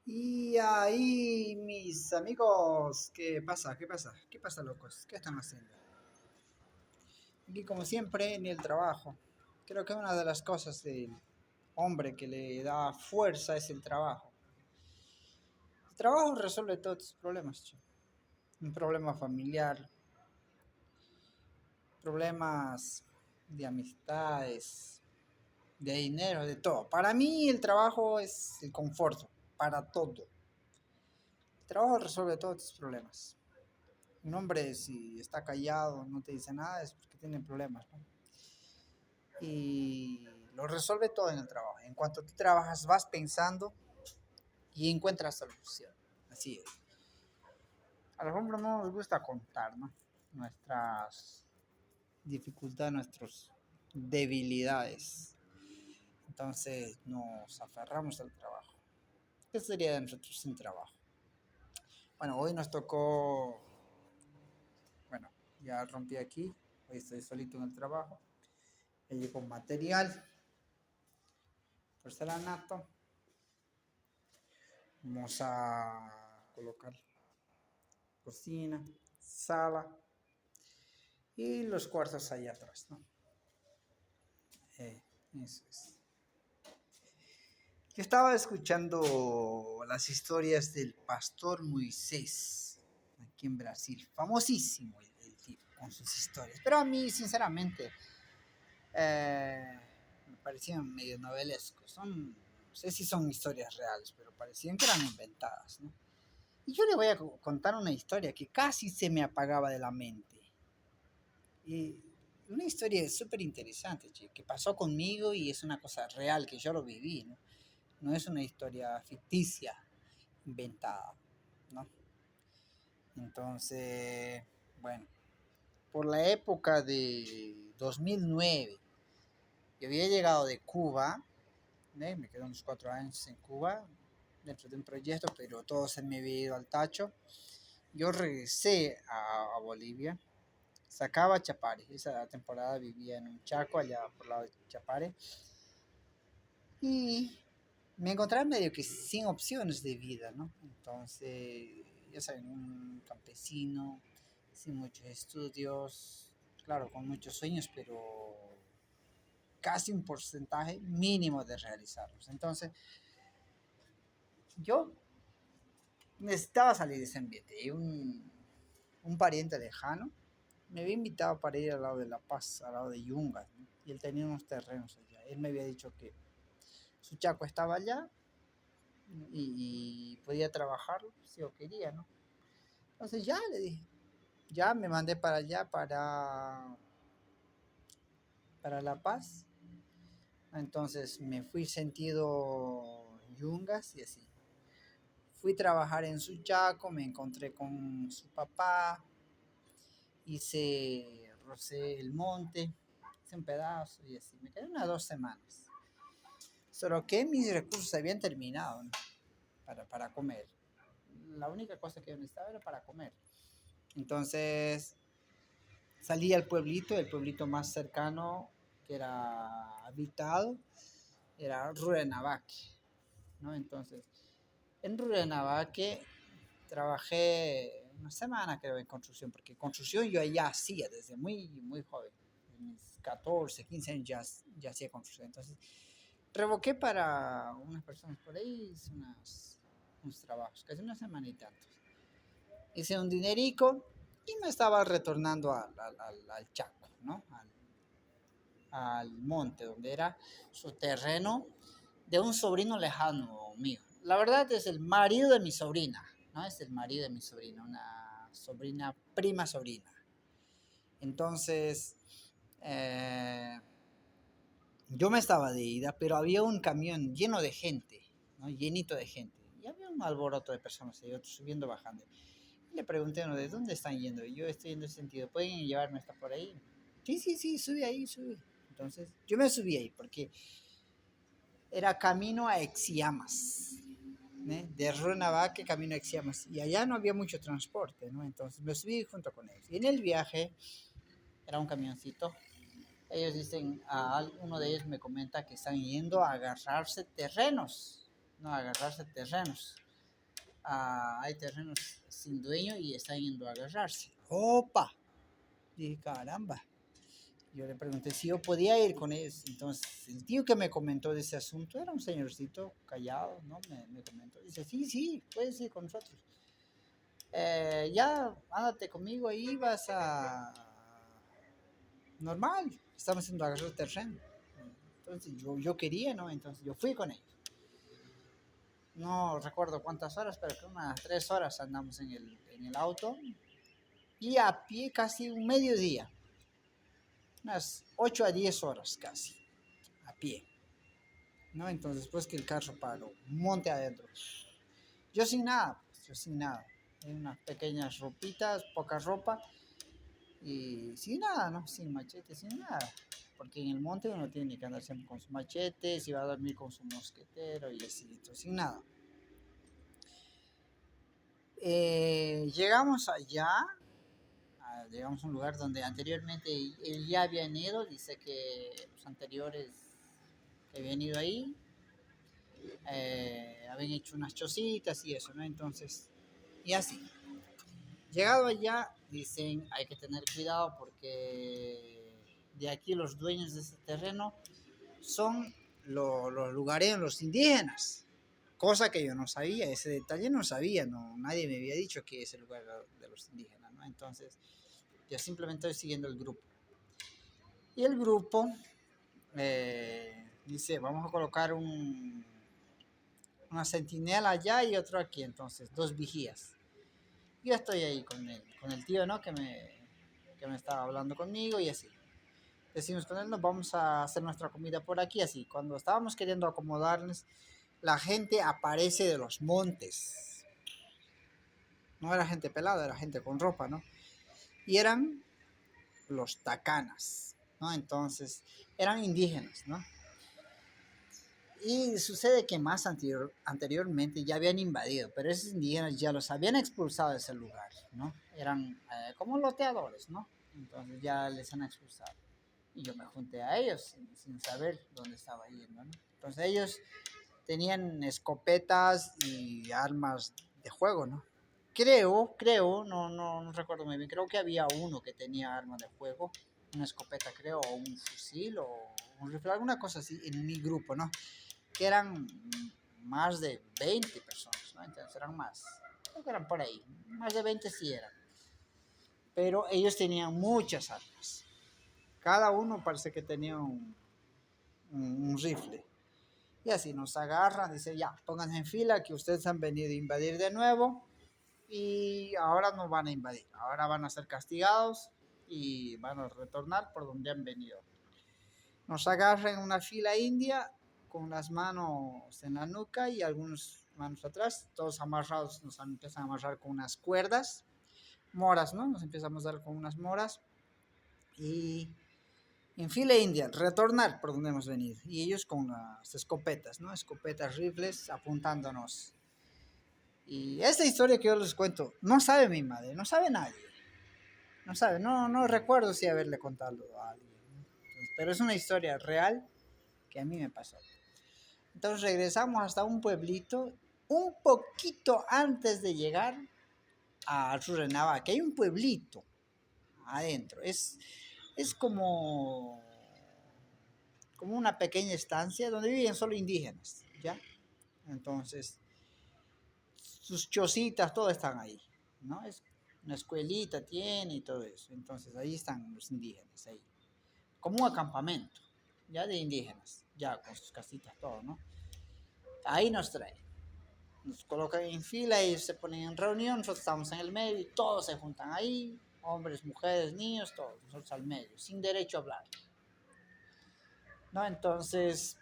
Y ahí, mis amigos, ¿qué pasa? ¿Qué pasa? ¿Qué pasa, locos? ¿Qué están haciendo? Aquí, como siempre, en el trabajo. Creo que una de las cosas del hombre que le da fuerza es el trabajo. El trabajo resuelve todos tus problemas, che. Un problema familiar, problemas de amistades, de dinero, de todo. Para mí, el trabajo es el confort, para todo. El trabajo resuelve todos tus problemas. Un hombre si está callado, no te dice nada, es porque tiene problemas, ¿no? Y lo resuelve todo en el trabajo. En cuanto tú trabajas, vas pensando y encuentras solución. Así es. A los hombres no nos gusta contar, ¿no? Nuestras dificultades, nuestras debilidades. Entonces nos aferramos al trabajo. ¿Qué sería de nosotros sin trabajo? Bueno, hoy nos tocó, bueno, ya rompí aquí, hoy estoy solito en el trabajo. Ya llegó material, porcelanato. Vamos a colocar cocina, sala y los cuartos allá atrás, ¿no? Eso es. Yo estaba escuchando las historias del pastor Moisés aquí en Brasil, famosísimo el tipo con sus historias, pero a mí sinceramente me parecían medio novelescos, no sé si son historias reales, pero parecían que eran inventadas, ¿no? Y yo le voy a contar una historia que casi se me apagaba de la mente. Y una historia súper interesante, che, que pasó conmigo y es una cosa real, que yo lo viví, ¿no? No es una historia ficticia, inventada, ¿no? Entonces, bueno, por la época de 2009, yo había llegado de Cuba, ¿eh? Me quedé unos 4 años en Cuba, dentro de un proyecto, pero todo se me había ido al tacho. Yo regresé a Bolivia, sacaba Chapare, esa temporada vivía en un chaco allá por el lado de Chapare, y me encontraba medio que sin opciones de vida, ¿no? Entonces, ya saben, un campesino, sin muchos estudios, claro, con muchos sueños, pero casi un porcentaje mínimo de realizarlos. Entonces, yo necesitaba salir de ese ambiente. Y un pariente lejano me había invitado para ir al lado de La Paz, al lado de Yungas, ¿no? Y él tenía unos terrenos allá. Él me había dicho que su chaco estaba allá y podía trabajarlo si yo quería, ¿no? Entonces ya le dije, ya me mandé para allá, para La Paz. Entonces me fui sentido Yungas y así. Fui a trabajar en su chaco, me encontré con su papá, rocé el monte, hice un pedazo y así. Me quedé unas 2 semanas. Solo que mis recursos habían terminado, ¿no? Para comer. La única cosa que yo necesitaba era para comer. Entonces salí al pueblito, el pueblito más cercano que era habitado, era Rurrenabaque, ¿no? Entonces, en Rurrenabaque trabajé 1 semana, creo, en construcción, porque construcción yo ya hacía desde muy, muy joven. En mis 14, 15 años ya hacía construcción. Entonces, revoqué para unas personas por ahí, hice unos trabajos, casi 1 semana y tantos. Hice un dinerico y me estaba retornando al Chaco, ¿no? Al monte, donde era su terreno de un sobrino lejano mío. La verdad es el marido de mi sobrina, ¿no? Es el marido de mi sobrina, una sobrina, prima sobrina. Entonces, eh, yo me estaba de ida, pero había un camión lleno de gente, ¿no? Llenito de gente. Y había un alboroto de personas, y otros subiendo, bajando. Y le pregunté a uno, ¿de dónde están yendo? Y yo estoy en ese sentido, ¿pueden llevarme hasta por ahí? Sí, sí, sí, sube ahí, sube. Entonces, yo me subí ahí porque era camino a Exiamas, ¿eh? De Runabaque camino a Exiamas. Y allá no había mucho transporte, ¿no? Entonces me subí junto con ellos. Y en el viaje, era un camioncito, ellos dicen, uno de ellos me comenta que están yendo a agarrarse terrenos, no, a agarrarse terrenos. hay terrenos sin dueño y están yendo a agarrarse. ¡Opa! Dije, caramba. Yo le pregunté si yo podía ir con ellos. Entonces, el tío que me comentó de ese asunto era un señorcito callado, ¿no? Me comentó. Dice, sí, puedes ir con nosotros. Ya, ándate conmigo ahí, vas a... Normal, estamos haciendo agarrar terreno. Entonces, yo quería, ¿no? Entonces, yo fui con ellos. No recuerdo cuántas horas, pero que unas 3 horas andamos en el auto. Y a pie casi un mediodía. Unas 8 a 10 horas casi. A pie. ¿No? Entonces, después que el carro paró, un monte adentro. Yo sin nada, pues, yo sin nada. En unas pequeñas ropitas, poca ropa. Y sin nada, ¿no? Sin machete, sin nada. Porque en el monte uno tiene que andar siempre con su machete, si va a dormir con su mosquetero y así, entonces, sin nada. Llegamos allá, llegamos a un lugar donde anteriormente él ya había ido, dice que los anteriores que habían ido ahí habían hecho unas chocitas y eso, ¿no? Entonces, y así. Llegado allá, dicen, hay que tener cuidado porque de aquí los dueños de ese terreno son los lugareños, los indígenas. Cosa que yo no sabía, ese detalle no sabía, no, nadie me había dicho que es el lugar de los indígenas, ¿no? Entonces, yo simplemente estoy siguiendo el grupo. Y el grupo dice, vamos a colocar una centinela allá y otro aquí, entonces, 2 vigías. Yo estoy ahí con el tío, ¿no? Que me estaba hablando conmigo y así. Decimos con él, nos vamos a hacer nuestra comida por aquí, así. Cuando estábamos queriendo acomodarnos, la gente aparece de los montes. No era gente pelada, era gente con ropa, ¿no? Y eran los tacanas, ¿no? Entonces, eran indígenas, ¿no? Y sucede que más anteriormente ya habían invadido, pero esos indígenas ya los habían expulsado de ese lugar, ¿no? Eran como loteadores, ¿no? Entonces ya les han expulsado. Y yo me junté a ellos sin saber dónde estaba yendo, ¿no? Entonces ellos tenían escopetas y armas de juego, ¿no? Creo, no recuerdo muy bien, creo que había uno que tenía arma de fuego, una escopeta creo, o un fusil o un rifle, alguna cosa así en mi grupo, ¿no? Que eran más de 20 personas, ¿no? Entonces eran más, creo que eran por ahí, más de 20 sí eran. Pero ellos tenían muchas armas. Cada uno parece que tenía un rifle. Y así nos agarran, dice, ya, pónganse en fila que ustedes han venido a invadir de nuevo y ahora no van a invadir, ahora van a ser castigados y van a retornar por donde han venido. Nos agarran en una fila india con las manos en la nuca y algunas manos atrás, todos amarrados, nos empiezan a amarrar con unas cuerdas, moras, ¿no? Nos empezamos a dar con unas moras y en fila india, retornar por donde hemos venido. Y ellos con las escopetas, ¿no? Escopetas, rifles, apuntándonos. Y esta historia que yo les cuento, no sabe mi madre, no sabe nadie. No sabe, no recuerdo si haberle contado a alguien. Entonces, pero es una historia real que a mí me pasó. Entonces regresamos hasta un pueblito, un poquito antes de llegar a Rurrenabaque, que hay un pueblito adentro. Es como una pequeña estancia donde viven solo indígenas, ¿ya? Entonces, sus chocitas, todo están ahí, ¿no? Es una escuelita tiene y todo eso. Entonces, ahí están los indígenas, ahí. Como un acampamento, ya de indígenas, ya con sus casitas, todo, ¿no? Ahí nos traen. Nos colocan en fila, ellos se ponen en reunión, nosotros estamos en el medio y todos se juntan ahí, hombres, mujeres, niños, todos, nosotros al medio, sin derecho a hablar. ¿No? Entonces,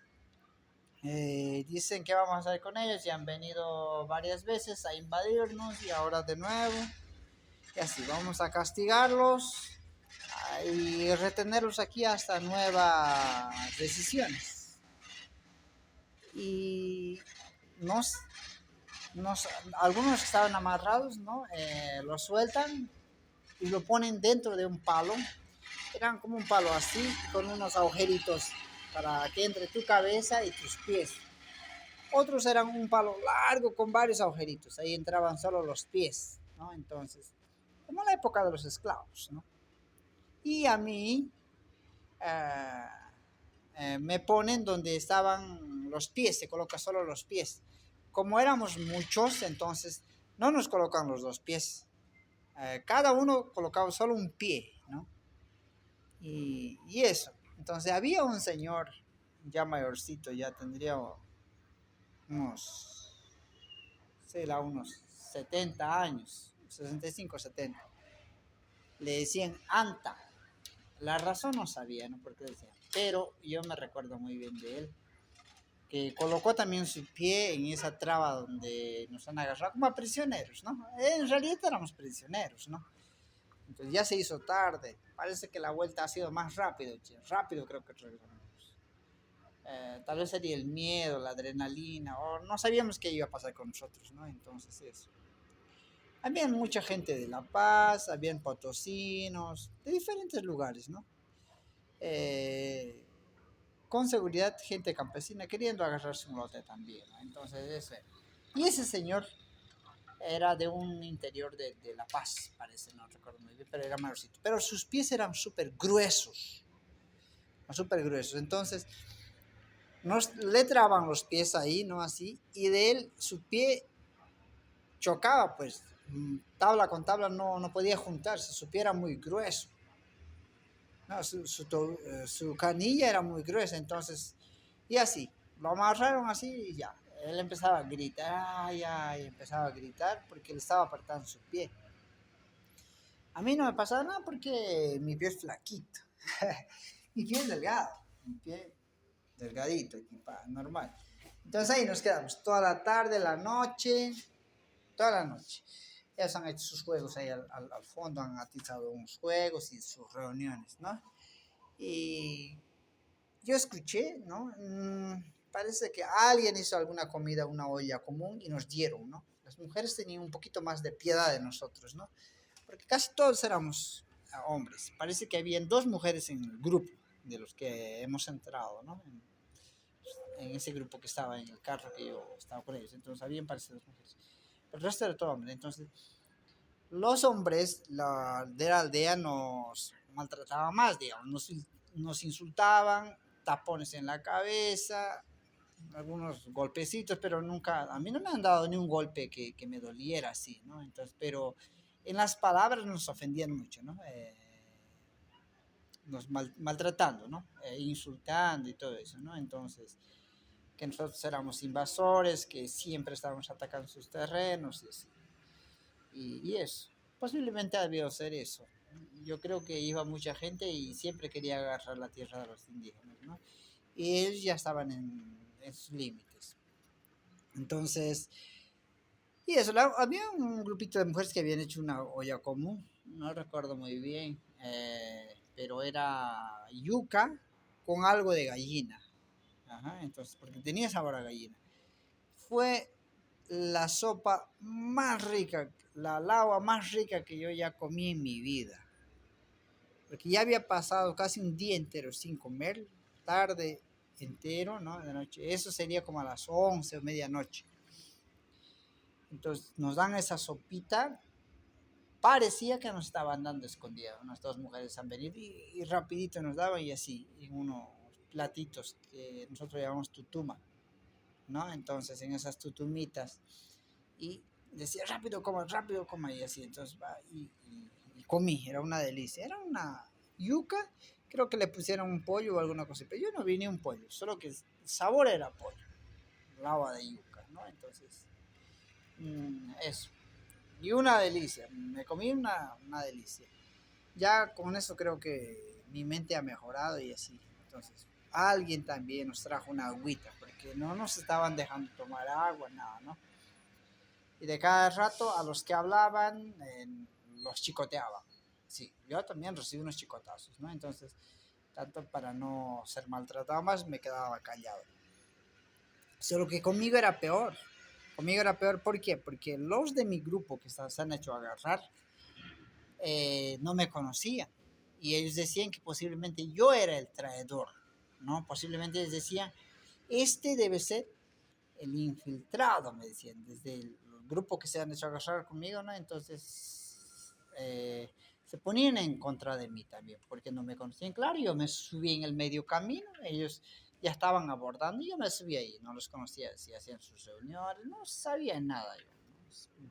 dicen que vamos a hacer con ellos y han venido varias veces a invadirnos y ahora de nuevo. Y así, vamos a castigarlos y retenerlos aquí hasta nuevas decisiones. Y algunos que estaban amarrados, ¿no? Los sueltan y lo ponen dentro de un palo. Eran como un palo así, con unos agujeritos para que entre tu cabeza y tus pies. Otros eran un palo largo con varios agujeritos, ahí entraban solo los pies, ¿no? Entonces, como en la época de los esclavos, ¿no? Y a mí eh, me ponen donde estaban los pies, se coloca solo los pies. Como éramos muchos, entonces no nos colocan los dos pies. Cada uno colocaba solo un pie, ¿no? Y eso. Entonces había un señor ya mayorcito, ya tendría unos, será unos 70 años, 65, 70. Le decían Anta. La razón no sabía, ¿no? Porque decía, pero yo me recuerdo muy bien de él, que colocó también su pie en esa traba donde nos han agarrado como a prisioneros, ¿no? En realidad éramos prisioneros, ¿no? Entonces ya se hizo tarde, parece que la vuelta ha sido más rápido, che. Rápido creo que regresamos. Tal vez sería el miedo, la adrenalina, o no sabíamos qué iba a pasar con nosotros, ¿no? Entonces eso. Había mucha gente de La Paz, habían potosinos, de diferentes lugares, ¿no? Eh, con seguridad gente campesina queriendo agarrarse un lote también, ¿no? Entonces eso era. Y ese señor era de un interior de La Paz, parece, no recuerdo muy bien, pero era mayorcito. Pero sus pies eran súper gruesos. Entonces, le traban los pies ahí, ¿no? Así, y de él, su pie chocaba, pues, tabla con tabla no podía juntarse, su pie era muy grueso. No, su canilla era muy gruesa, entonces, y así, lo amarraron así y ya. Él empezaba a gritar, ay, ay, empezaba a gritar porque le estaba apartando su pie. A mí no me pasaba nada porque mi pie es flaquito. Mi pie es delgado, mi pie delgadito, normal. Entonces ahí nos quedamos toda la tarde, la noche, toda la noche. Ellos han hecho sus juegos ahí al fondo, han atizado unos juegos y sus reuniones, ¿no? Y yo escuché, ¿no? Parece que alguien hizo alguna comida, una olla común y nos dieron, ¿no? Las mujeres tenían un poquito más de piedad de nosotros, ¿no? Porque casi todos éramos hombres. Parece que habían dos mujeres en el grupo de los que hemos entrado, ¿no? En ese grupo que estaba en el carro que yo estaba con ellos. Entonces habían parece dos mujeres. El resto era todo hombre. Entonces los hombres de la aldea nos maltrataban más, digamos, nos insultaban, tapones en la cabeza, algunos golpecitos, pero nunca, a mí no me han dado ni un golpe que me doliera así, ¿no? Entonces, pero en las palabras nos ofendían mucho, ¿no? Nos maltratando, ¿no? Insultando y todo eso, ¿no? Entonces, que nosotros éramos invasores, que siempre estábamos atacando sus terrenos y así. Y eso, posiblemente debió ser eso. Yo creo que iba mucha gente y siempre quería agarrar la tierra de los indígenas, ¿no? Y ellos ya estaban en sus límites. Entonces, y eso, había un grupito de mujeres que habían hecho una olla común, no recuerdo muy bien, pero era yuca con algo de gallina. Ajá, entonces, porque tenía sabor a gallina. Fue la sopa más rica, la lagua más rica que yo ya comí en mi vida. Porque ya había pasado casi un día entero sin comer, tarde entero, ¿no? De noche. Eso sería como a las 11 o medianoche. Entonces nos dan esa sopita. Parecía que nos estaban dando escondida. Unas dos mujeres han venido y rapidito nos daban y así, en unos platitos que nosotros llamamos tutuma, ¿no? Entonces en esas tutumitas y decía rápido coma y así, entonces va y comí, era una delicia, era una yuca, creo que le pusieron un pollo o alguna cosa, pero yo no vi ni un pollo, solo que el sabor era pollo, lava de yuca, ¿no? Entonces, eso, y una delicia, me comí una delicia, ya con eso creo que mi mente ha mejorado y así, entonces, alguien también nos trajo una agüita, porque no nos estaban dejando tomar agua, nada, ¿no? Y de cada rato a los que hablaban los chicoteaban. Sí, yo también recibí unos chicotazos, ¿no? Entonces, tanto para no ser maltratado más, me quedaba callado. Solo que conmigo era peor. Conmigo era peor, ¿por qué? Porque los de mi grupo que se han hecho agarrar no me conocían. Y ellos decían que posiblemente yo era el traidor, ¿no? Posiblemente ellos decían, este debe ser el infiltrado, me decían, desde el grupo que se han hecho agarrar conmigo, ¿no? Entonces, se ponían en contra de mí también, porque no me conocían. Claro, yo me subí en el medio camino, ellos ya estaban abordando y yo me subí ahí, no los conocía, si hacían sus reuniones, no sabía nada yo, ¿no?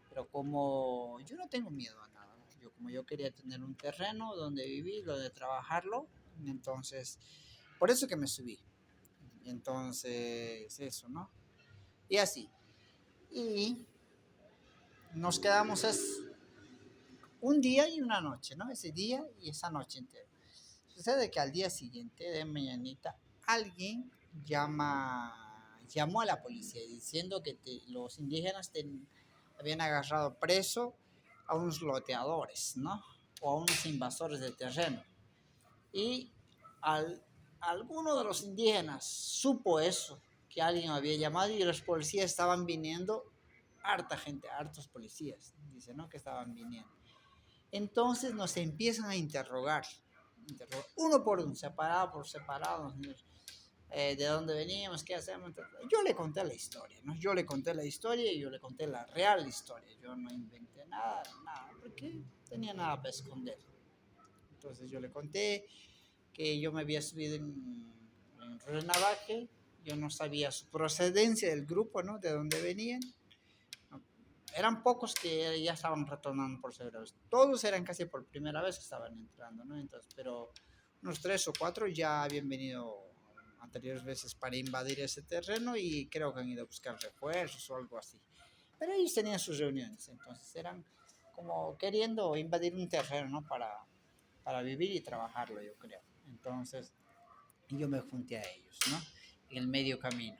Pero como yo no tengo miedo a nada, ¿no? Como yo quería tener un terreno donde vivir, donde trabajarlo, entonces, por eso que me subí. Entonces, eso, ¿no? Y así. Y nos quedamos es un día y una noche, ¿no? Ese día y esa noche entera. Sucede que al día siguiente, de mañanita, alguien llamó a la policía diciendo que los indígenas habían agarrado preso a unos loteadores, ¿no? O a unos invasores del terreno. Y al, alguno de los indígenas supo eso, que alguien había llamado y los policías estaban viniendo, harta gente, hartos policías, dice, ¿no? Que estaban viniendo. Entonces nos empiezan a interrogar, uno por uno, separado por separado, de dónde veníamos, qué hacemos. Yo le conté la historia, ¿no? Yo le conté la historia y yo le conté la real historia. Yo no inventé nada, nada, porque tenía nada para esconder. Entonces yo le conté que yo me había subido en Renavaje, yo no sabía su procedencia del grupo, ¿no? De dónde venían. Eran pocos que ya estaban retornando por segunda vez. Todos eran casi por primera vez que estaban entrando, ¿no? Entonces, pero unos 3 o 4 ya habían venido anteriores veces para invadir ese terreno y creo que han ido a buscar refuerzos o algo así. Pero ellos tenían sus reuniones, entonces eran como queriendo invadir un terreno, ¿no? Para vivir y trabajarlo, yo creo. Entonces, yo me junté a ellos, ¿no? En el medio camino.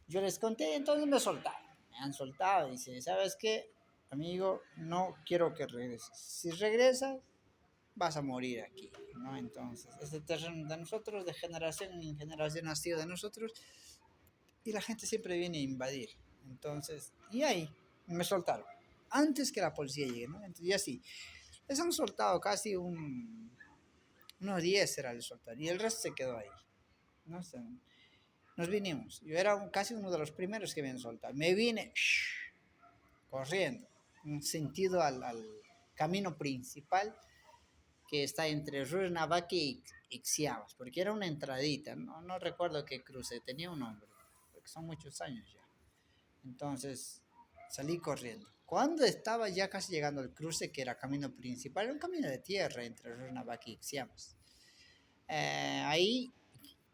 Yo les conté, entonces me soltaron. Me han soltado. Dice, ¿sabes qué? Amigo, no quiero que regreses. Si regresas, vas a morir aquí, ¿no? Entonces, este terreno de nosotros, de generación en generación ha sido de nosotros, y la gente siempre viene a invadir. Entonces, y ahí me soltaron. Antes que la policía llegue, ¿no? Entonces, y así. Les han soltado casi unos 10 era el soltar, y el resto se quedó ahí, ¿no? Nos vinimos. Yo era casi uno de los primeros que vienen a soltar. Me vine corriendo, en sentido al camino principal que está entre Rurrenabaque y Ixiabas, porque era una entradita, no recuerdo qué cruce, tenía un nombre, porque son muchos años ya. Entonces salí corriendo. Cuando estaba ya casi llegando al cruce, que era camino principal, era un camino de tierra entre Rurrenabaque y Ixiabas. Ahí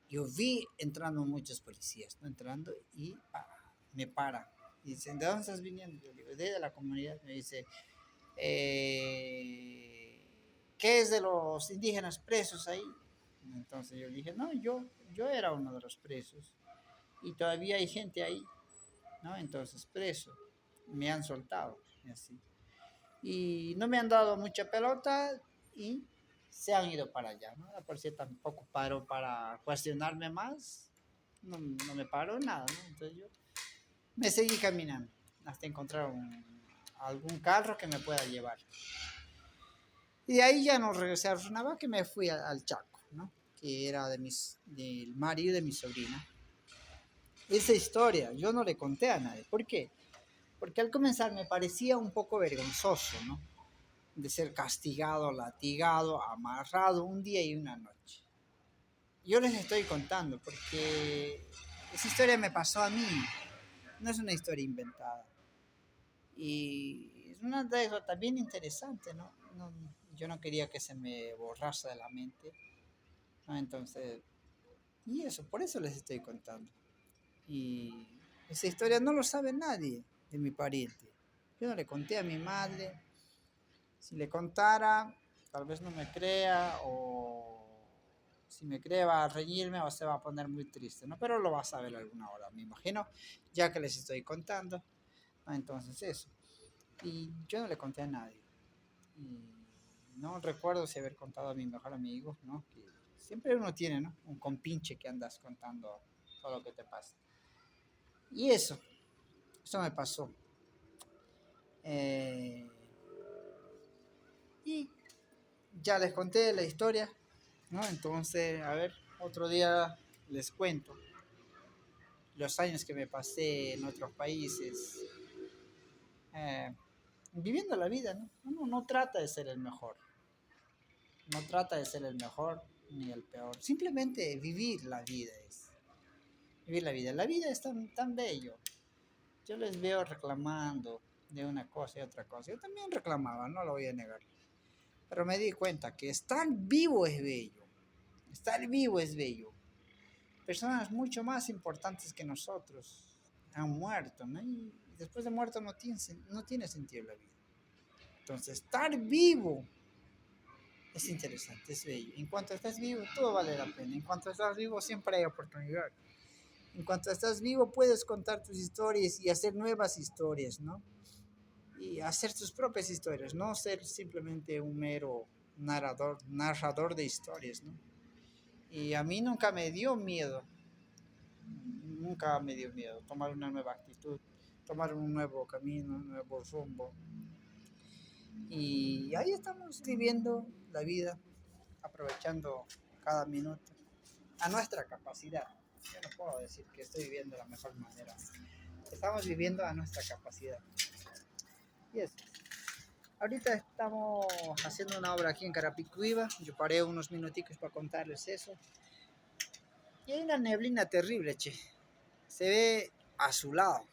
yo vi entrando muchos policías, ¿no? Entrando y me paran. Y dicen, ¿de dónde estás viniendo? Yo digo, de la comunidad. Me dice, ¿qué es de los indígenas presos ahí? Entonces yo dije, no, yo era uno de los presos. Y todavía hay gente ahí, ¿no? Entonces preso. Me han soltado. Y así. Y no me han dado mucha pelota y se han ido para allá, ¿no? La policía tampoco paró para cuestionarme más, no me paró nada, ¿no? Entonces yo me seguí caminando hasta encontrar algún carro que me pueda llevar. Y de ahí ya no regresé a Runaba, que me fui al Chaco, ¿no? Que era del marido de mi sobrina. Esa historia yo no le conté a nadie. ¿Por qué? Porque al comenzar me parecía un poco vergonzoso, ¿no? De ser castigado, latigado, amarrado un día y una noche. Yo les estoy contando porque esa historia me pasó a mí, no es una historia inventada. Y es una anécdota bien interesante, ¿no? Yo no quería que se me borrase de la mente, ¿no? Entonces, y eso, por eso les estoy contando. Y esa historia no lo sabe nadie de mi pariente. Yo no le conté a mi madre. Si le contara, tal vez no me crea, o si me cree va a reñirme o se va a poner muy triste, ¿no? Pero lo va a saber alguna hora, me imagino, ya que les estoy contando, ¿no? Entonces eso. Y yo no le conté a nadie. Y no recuerdo si haber contado a mi mejor amigo, ¿no? Que siempre uno tiene, ¿no? Un compinche que andas contando todo lo que te pasa. Y eso me pasó. Eh, y ya les conté la historia, ¿no? Entonces, a ver, otro día les cuento. los años que me pasé en otros países, eh, viviendo la vida, ¿no? Uno no trata de ser el mejor, no trata de ser el mejor ni el peor, simplemente vivir la vida es, vivir la vida. La vida es tan bello. Yo les veo reclamando de una cosa y otra cosa. Yo también reclamaba, no lo voy a negar. Pero me di cuenta que estar vivo es bello. Estar vivo es bello. Personas mucho más importantes que nosotros han muerto, ¿no? Y después de muerto no tiene sentido la vida. Entonces, estar vivo es interesante, es bello. En cuanto estás vivo, todo vale la pena. En cuanto estás vivo, siempre hay oportunidad. En cuanto estás vivo, puedes contar tus historias y hacer nuevas historias, ¿no? Y hacer tus propias historias, no ser simplemente un mero narrador de historias, ¿no? Y a mí nunca me dio miedo tomar una nueva actitud, tomar un nuevo camino, un nuevo rumbo. Y ahí estamos viviendo la vida, aprovechando cada minuto a nuestra capacidad. Yo no puedo decir que estoy viviendo de la mejor manera. Estamos viviendo a nuestra capacidad. Y eso. Ahorita estamos haciendo una obra aquí en Carapicuiba. Yo paré unos minuticos para contarles eso. Y hay una neblina terrible, che. Se ve azulado,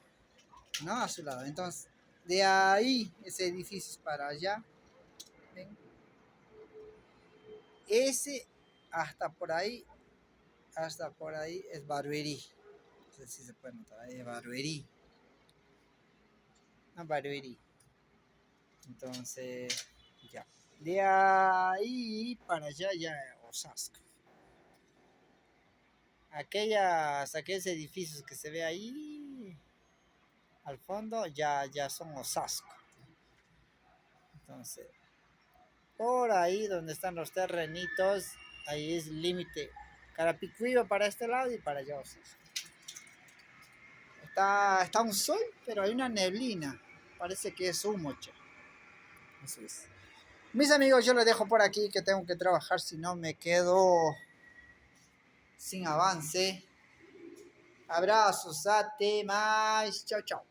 ¿no? Azulado. Entonces, de ahí, ese edificio es para allá. ¿Ven? Ese hasta por ahí es Barueri. No sé si se puede notar, ahí es Barueri. No, Barueri. Entonces, ya. De ahí para allá ya Osasco. Aquellos edificios que se ve ahí al fondo ya son Osasco. Entonces, por ahí donde están los terrenitos, ahí es límite. Carapicuiba para este lado y para allá Osasco. Está un sol, pero hay una neblina. Parece que es humo, che. Eso es. Mis amigos, yo les dejo por aquí que tengo que trabajar, si no me quedo sin avance. Abrazos, ate más. Chao, chao.